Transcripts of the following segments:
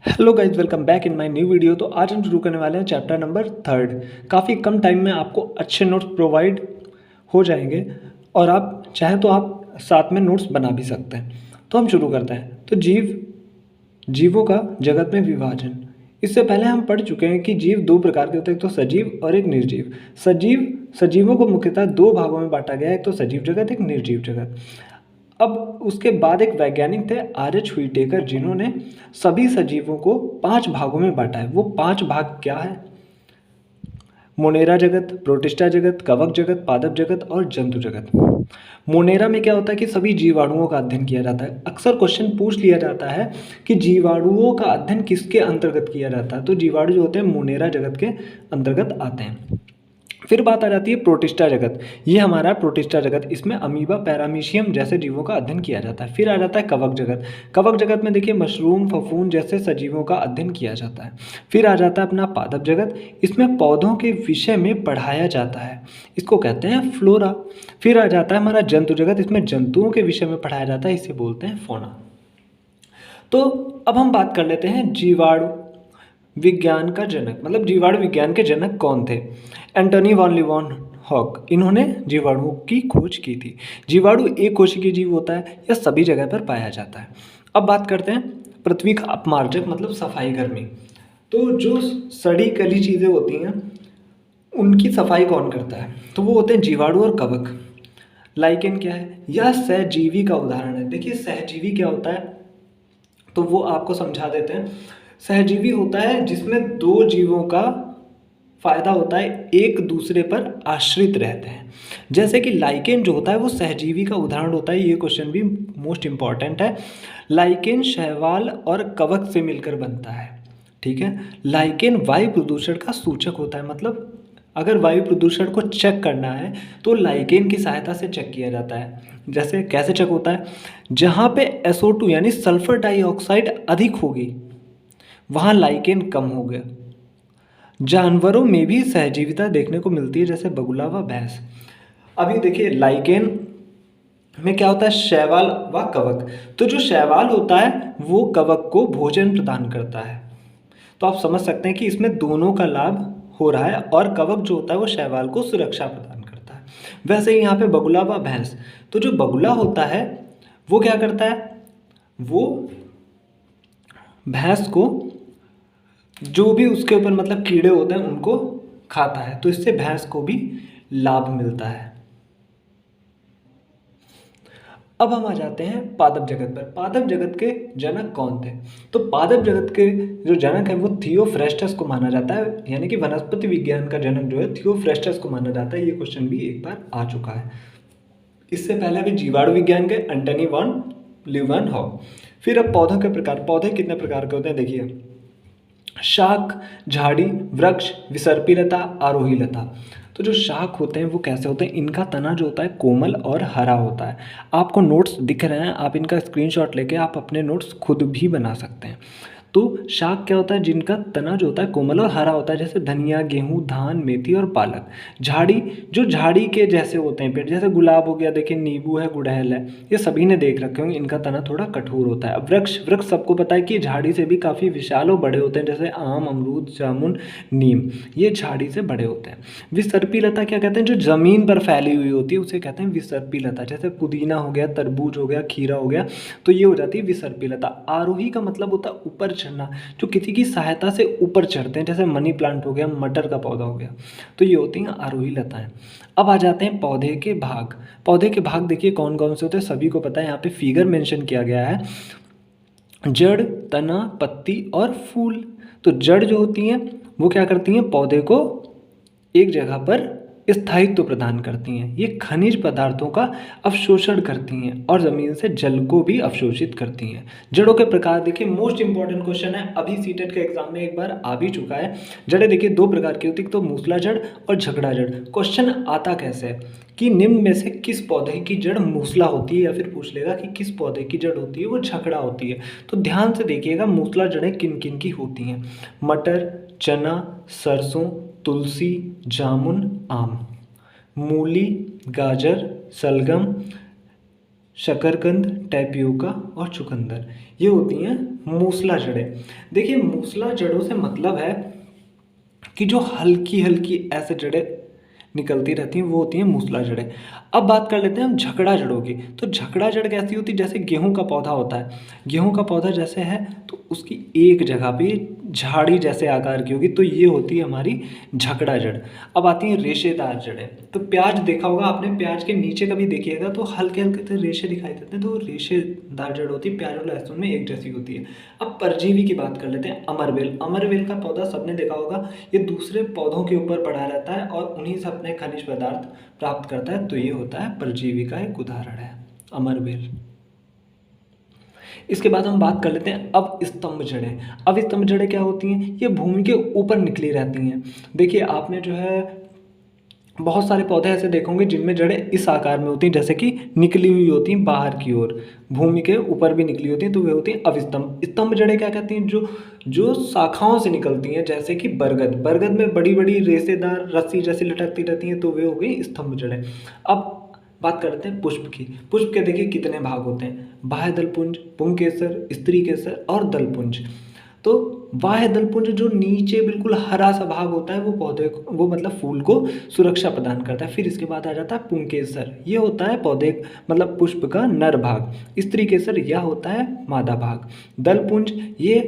Hello guys, welcome back in my new video. तो आज हम शुरू करने वाले हैं चैप्टर नंबर 3। काफ़ी कम टाइम में आपको अच्छे नोट्स प्रोवाइड हो जाएंगे और आप चाहे तो आप साथ में नोट्स बना भी सकते हैं। तो हम शुरू करते हैं। तो जीवों का जगत में विभाजन। इससे पहले हम पढ़ चुके हैं कि जीव दो प्रकार के होते हैं, एक तो सजीव और एक निर्जीव। सजीवों को मुख्यतः दो भागों में बांटा गया है, एक तो सजीव जगत, एक निर्जीव जगत। अब उसके बाद एक वैज्ञानिक थे आर.एच. व्हिटेकर, जिन्होंने सभी सजीवों को 5 भागों में बांटा है। वो 5 भाग क्या है? मोनेरा जगत, प्रोटिस्टा जगत, कवक जगत, पादप जगत और जंतु जगत। मोनेरा में क्या होता है कि सभी जीवाणुओं का अध्ययन किया जाता है। अक्सर क्वेश्चन पूछ लिया जाता है कि जीवाणुओं का अध्ययन किसके अंतर्गत किया जाता है, तो जीवाणु जो होते हैं मोनेरा जगत के अंतर्गत आते हैं। फिर बात आ जाती है प्रोटिस्टा जगत। ये हमारा प्रोटिस्टा जगत, इसमें अमीबा, पैरामीशियम जैसे जीवों का अध्ययन किया जाता है। फिर आ जाता है कवक जगत। कवक जगत में देखिए मशरूम, फफूंद जैसे सजीवों का अध्ययन किया जाता है। फिर आ जाता है अपना पादप जगत। इसमें पौधों के विषय में पढ़ाया जाता है, इसको कहते हैं फ्लोरा। फिर आ जाता है हमारा जंतु जगत। इसमें जंतुओं के विषय में पढ़ाया जाता है, इसे बोलते हैं फौना। तो अब हम बात कर लेते हैं जीवाणु विज्ञान का जनक, मतलब जीवाणु विज्ञान के जनक कौन थे? एंटोनी वॉन लीवनहॉक, इन्होंने जीवाणुओं की खोज की थी। जीवाणु एक कोशिकीय जीव होता है या सभी जगह पर पाया जाता है। अब बात करते हैं पृथ्वी का अपमार्जक, मतलब सफाई कर्मी। तो जो सड़ी गली चीज़ें होती हैं उनकी सफाई कौन करता है? तो वो होते हैं जीवाणु और कवक। लाइकेन क्या है? यह सहजीवी का उदाहरण है। देखिए सहजीवी क्या होता है, तो वो आपको समझा देते हैं। सहजीवी होता है जिसमें दो जीवों का फायदा होता है, एक दूसरे पर आश्रित रहते हैं। जैसे कि लाइकेन जो होता है वो सहजीवी का उदाहरण होता है। ये क्वेश्चन भी मोस्ट इंपॉर्टेंट है। लाइकेन शैवाल और कवक से मिलकर बनता है, ठीक है। लाइकेन वायु प्रदूषण का सूचक होता है, मतलब अगर वायु प्रदूषण को चेक करना है तो लाइकेन की सहायता से चेक किया जाता है। जैसे कैसे चेक होता है? जहाँ पे SO2 यानी सल्फर डाइऑक्साइड अधिक होगी वहाँ लाइकेन कम हो गया। जानवरों में भी सहजीविता देखने को मिलती है, जैसे बगुला व भैंस। अभी देखिए लाइकेन में क्या होता है, शैवाल व कवक। तो जो शैवाल होता है वो कवक को भोजन प्रदान करता है। तो आप समझ सकते हैं कि इसमें दोनों का लाभ हो रहा है, और कवक जो होता है वो शैवाल को सुरक्षा प्रदान करता है। वैसे ही यहाँ पे बगुला व भैंस। तो जो बगुला होता है वो क्या करता है, वो भैंस को जो भी उसके ऊपर मतलब कीड़े होते हैं उनको खाता है, तो इससे भैंस को भी लाभ मिलता है। अब हम आ जाते हैं पादप जगत पर। पादप जगत के जनक कौन थे? तो पादप जगत के जो जनक है वो थियोफ्रेस्टस को माना जाता है, यानी कि वनस्पति विज्ञान का जनक जो है थियोफ्रेस्टस को माना जाता है। ये क्वेश्चन भी एक बार आ चुका है। इससे पहले अभी जीवाणु विज्ञान के एंटनी वॉन लीवनहॉक। फिर अब पौधों के प्रकार। पौधे कितने प्रकार के होते हैं देखिए, शाख, झाड़ी, वृक्ष, विसर्पी लता, आरोही लता। तो जो शाख होते हैं वो कैसे होते हैं? इनका तना जो होता है कोमल और हरा होता है। आपको नोट्स दिख रहे हैं, आप इनका स्क्रीनशॉट लेके आप अपने नोट्स खुद भी बना सकते हैं। तो शाक क्या होता है? जिनका तना जो होता है कोमल और हरा होता है, जैसे धनिया, गेहूं, धान, मेथी और पालक। झाड़ी, जो झाड़ी के जैसे होते हैं पेड़, जैसे गुलाब हो गया, देखिए नींबू है, गुड़हल है, ये सभी ने देख रखे होंगे, इनका तना थोड़ा कठोर होता है। अब वृक्ष, वृक्ष सबको पता है कि झाड़ी से भी काफ़ी विशाल और बड़े होते हैं, जैसे आम, अमरूद, जामुन, नीम, ये झाड़ी से बड़े होते हैं। विसर्पी लता क्या कहते हैं? जो ज़मीन पर फैली हुई होती है उसे कहते हैं विसर्पी लता, जैसे पुदीना हो गया, तरबूज हो गया, खीरा हो गया, तो ये हो जाती है विसर्पी लता। आरोही का मतलब होता है ऊपर चढ़ना, जो किसी की सहायता से ऊपर चढ़ते हैं, जैसे मनी प्लांट हो गया, मटर का पौधा हो गया, तो ये होती हैं आरोही लताएं। अब आ जाते हैं पौधे के भाग। पौधे के भाग देखिए कौन कौन से होते हैं, सभी को पता है, यहाँ पे फिगर मेंशन किया गया है। जड़, तना, पत्ती और फूल। तो जड़ जो होती हैं वो क्या करती हैं? पौधे को एक जगह पर स्थायित्व प्रदान करती हैं। ये खनिज पदार्थों का अवशोषण करती हैं और ज़मीन से जल को भी अवशोषित करती हैं। जड़ों के प्रकार देखिए, मोस्ट इंपॉर्टेंट क्वेश्चन है, अभी सीटेट के एग्जाम में एक बार आ भी चुका है। जड़ें देखिए दो प्रकार की होती है, तो मूसला जड़ और झगड़ा जड़। क्वेश्चन आता कैसे है कि निम्न में से किस पौधे की जड़ मूसला होती है, या फिर पूछ लेगा कि किस पौधे की जड़ होती है वो झगड़ा होती है। तो ध्यान से देखिएगा मूसला जड़ें किन किन की होती हैं। मटर, चना, सरसों, तुलसी, जामुन, आम। मूली, गाजर, सलगम, शकरकंद, टैपियोका और चुकंदर, ये होती हैं मूसला जड़ें। देखिए मूसला जड़ों से मतलब है कि जो हल्की हल्की ऐसे जड़ें निकलती रहती हैं वो होती हैं मूसला जड़ें। अब बात कर लेते हैं हम झकड़ा जड़ों की। तो झकड़ा जड़ कैसी होती है, जैसे गेहूं का पौधा होता है, गेहूं का पौधा जैसे है तो उसकी एक जगह पे झाड़ी जैसे आकार की होगी, तो ये होती है हमारी झकड़ा जड़। अब आती हैं रेशेदार जड़ें। तो प्याज देखा होगा आपने, प्याज के नीचे कभी देखिएगा तो हल्के हल्के से रेशे दिखाई देते हैं, तो वो रेशेदार जड़ होती है, प्याज और लहसुन में एक जैसी होती है। अब परजीवी की बात कर लेते हैं। अमरवेल, अमरवेल का पौधा सबने देखा होगा, ये दूसरे पौधों के ऊपर पड़ा रहता है और उन्हीं से अपने खनिज पदार्थ प्राप्त करता है, तो ये होता है परजीवी का एक उदाहरण है अमरवेल। इसके बाद हम बात कर लेते हैं अब स्तंभ जड़ें। अब स्तंभ जड़ें क्या होती हैं, ये भूमि के ऊपर निकली रहती हैं। देखिए आपने जो है बहुत सारे पौधे ऐसे देखोगे जिनमें जड़ें इस आकार में होती हैं, जैसे कि निकली हुई होती हैं बाहर की ओर, भूमि के ऊपर भी निकली होती हैं, तो वे होती हैं अविस्तंभ। स्तंभ जड़ें क्या कहती हैं, जो जो शाखाओं से निकलती हैं, जैसे कि बरगद, बरगद में बड़ी बड़ी रेशेदार रस्सी जैसी लटकती रहती हैं, तो वे हो गई स्तंभ जड़ें। अब बात करते हैं पुष्प की। पुष्प के देखिए कितने भाग होते हैं, बाह्य दलपुंज, पुंकेसर, स्त्री केसर और दलपुंज। तो बाह्य दलपुंज जो नीचे बिल्कुल हरा सा भाग होता है, वो पौधे को, वो मतलब फूल को सुरक्षा प्रदान करता है। फिर इसके बाद आ जाता है पुंकेसर, ये होता है पौधे मतलब पुष्प का नर भाग। स्त्री केसर यह होता है मादा भाग। दलपुंज ये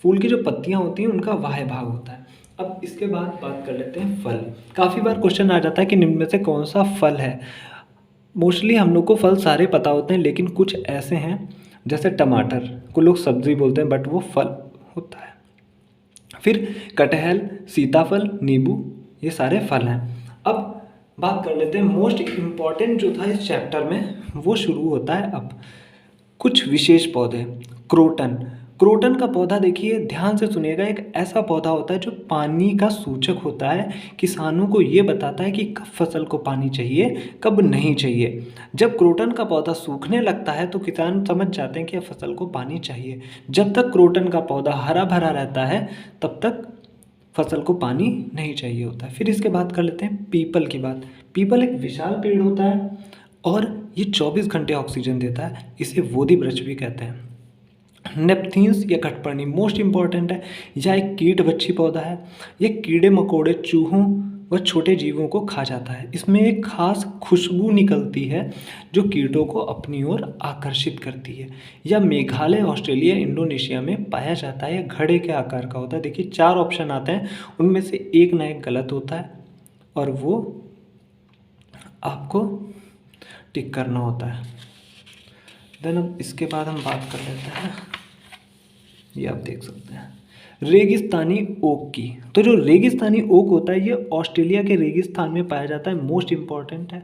फूल की जो पत्तियां होती हैं उनका बाह्य भाग होता है। अब इसके बाद बात कर लेते हैं फल। काफ़ी बार क्वेश्चन आ जाता है कि निम्न में से कौन सा फल है। मोस्टली हम लोग को फल सारे पता होते हैं, लेकिन कुछ ऐसे हैं जैसे टमाटर को लोग सब्जी बोलते हैं बट वो फल होता है। फिर कटहल, सीताफल, नींबू, ये सारे फल हैं। अब बात कर लेते हैं मोस्ट इम्पॉर्टेंट जो था इस चैप्टर में, वो शुरू होता है अब। कुछ विशेष पौधे। क्रोटन, क्रोटन का पौधा देखिए ध्यान से सुनिएगा, एक ऐसा पौधा होता है जो पानी का सूचक होता है। किसानों को ये बताता है कि कब फसल को पानी चाहिए, कब नहीं चाहिए। जब क्रोटन का पौधा सूखने लगता है तो किसान समझ जाते हैं कि अब फसल को पानी चाहिए। जब तक क्रोटन का पौधा हरा भरा रहता है तब तक फसल को पानी नहीं चाहिए होता है। फिर इसके बाद कर लेते हैं पीपल की बात। पीपल एक विशाल पेड़ होता है और ये 24 घंटे ऑक्सीजन देता है, इसे बोधि वृक्ष भी कहते हैं। नेपथीन्स या खटपर्णी मोस्ट इंपॉर्टेंट है, यह एक कीटभक्षी पौधा है। ये कीड़े मकोड़े, चूहों व छोटे जीवों को खा जाता है। इसमें एक खास खुशबू निकलती है जो कीटों को अपनी ओर आकर्षित करती है। यह मेघालय, ऑस्ट्रेलिया, इंडोनेशिया में पाया जाता है। यह घड़े के आकार का होता है। देखिए 4 ऑप्शन आते हैं, उनमें से एक ना एक गलत होता है और वो आपको टिक करना होता है। देन अब इसके बाद हम बात कर लेते हैं, ये आप देख सकते हैं रेगिस्तानी ओक की। तो जो रेगिस्तानी ओक होता है ये ऑस्ट्रेलिया के रेगिस्तान में पाया जाता है, मोस्ट इम्पॉर्टेंट है।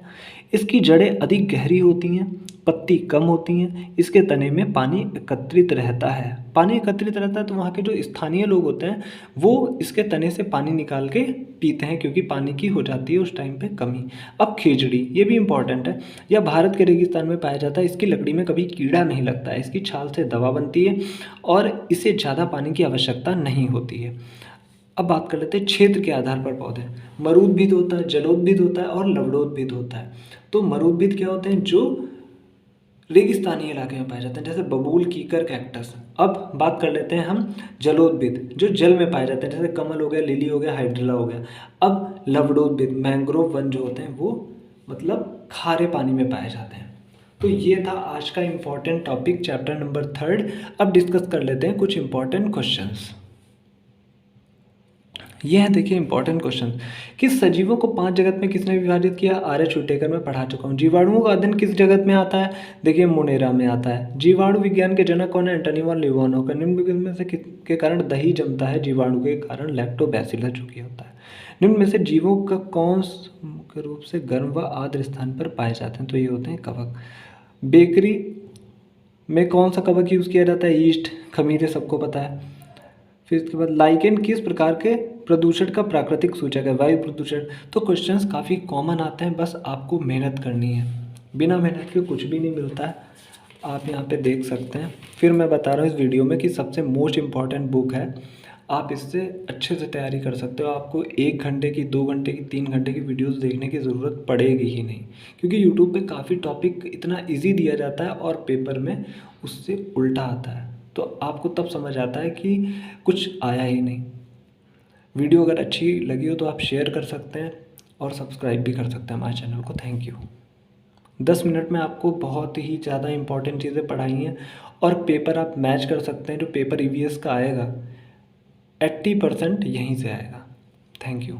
इसकी जड़ें अधिक गहरी होती हैं, पत्ती कम होती हैं, इसके तने में पानी एकत्रित रहता है। पानी एकत्रित रहता है तो वहाँ के जो स्थानीय लोग होते हैं वो इसके तने से पानी निकाल के पीते हैं, क्योंकि पानी की हो जाती है उस टाइम पे कमी। अब खिजड़ी, ये भी इम्पॉर्टेंट है। यह भारत के रेगिस्तान में पाया जाता है। इसकी लकड़ी में कभी कीड़ा नहीं लगता है, इसकी छाल से दवा बनती है और इसे ज़्यादा पानी की आवश्यकता नहीं होती है। अब बात कर लेते हैं क्षेत्र के आधार पर पौधे। मरूदभिद होता है, जलोदभिद होता है और लवणोदभिद होता है। तो मरूदभिद क्या होते हैं, जो रेगिस्तानी इलाके में पाए जाते हैं, जैसे बबूल, कीकर, कैक्टस। अब बात कर लेते हैं हम जलोदभिद, जो जल में पाए जाते हैं, जैसे कमल हो गया, लिली हो गया, हाइड्रिला हो गया। अब लवणोदभिद, मैंग्रोव वन जो होते हैं वो मतलब खारे पानी में पाए जाते हैं। तो ये था आज का इम्पॉर्टेंट टॉपिक, चैप्टर नंबर 3। अब डिस्कस कर लेते हैं कुछ इम्पॉर्टेंट क्वेश्चंस। ये है देखिए इंपॉर्टेंट क्वेश्चन, किस सजीवों को 5 जगत में किसने विभाजित किया। आर्य छुटेकर मैं पढ़ा चुका हूँ। जीवाणुओं का अध्ययन किस जगत में आता है, देखिए मोनेरा में आता है। जीवाणु विज्ञान के जनक कौन है, एंटोनी वॉन लीवानोव। निम्न में से के कारण दही जमता है, जीवाणु के कारण लैक्टोबैसिलस जो कि होता है। निम्न में से जीवों का कौन मुख्य रूप से गर्म व आर्द्र स्थान पर पाए जाते हैं, तो ये होते हैं कवक। बेकरी में कौन सा कवक यूज़ किया जाता है, ईस्ट, खमीरे सबको पता है। फिर इसके बाद लाइकेन किस प्रकार के प्रदूषण का प्राकृतिक सूचक है, वायु प्रदूषण। तो क्वेश्चंस काफ़ी कॉमन आते हैं, बस आपको मेहनत करनी है, बिना मेहनत के कुछ भी नहीं मिलता है। आप यहाँ पे देख सकते हैं। फिर मैं बता रहा हूँ इस वीडियो में कि सबसे मोस्ट इम्पॉर्टेंट बुक है आप इससे अच्छे से तैयारी कर सकते हो। आपको 1 घंटे की, 2 घंटे की, 3 घंटे की वीडियोस देखने की ज़रूरत पड़ेगी ही नहीं, क्योंकि यूट्यूब पे काफ़ी टॉपिक इतना ईज़ी दिया जाता है और पेपर में उससे उल्टा आता है, तो आपको तब समझ आता है कि कुछ आया ही नहीं। वीडियो अगर अच्छी लगी हो तो आप शेयर कर सकते हैं और सब्सक्राइब भी कर सकते हैं हमारे चैनल को। Thank you. 10 मिनट में आपको बहुत ही ज़्यादा इंपॉर्टेंट चीज़ें पढ़ाई हैं और पेपर आप मैच कर सकते हैं। जो पेपर ईवीएस का आएगा 80% यहीं से आएगा। Thank you.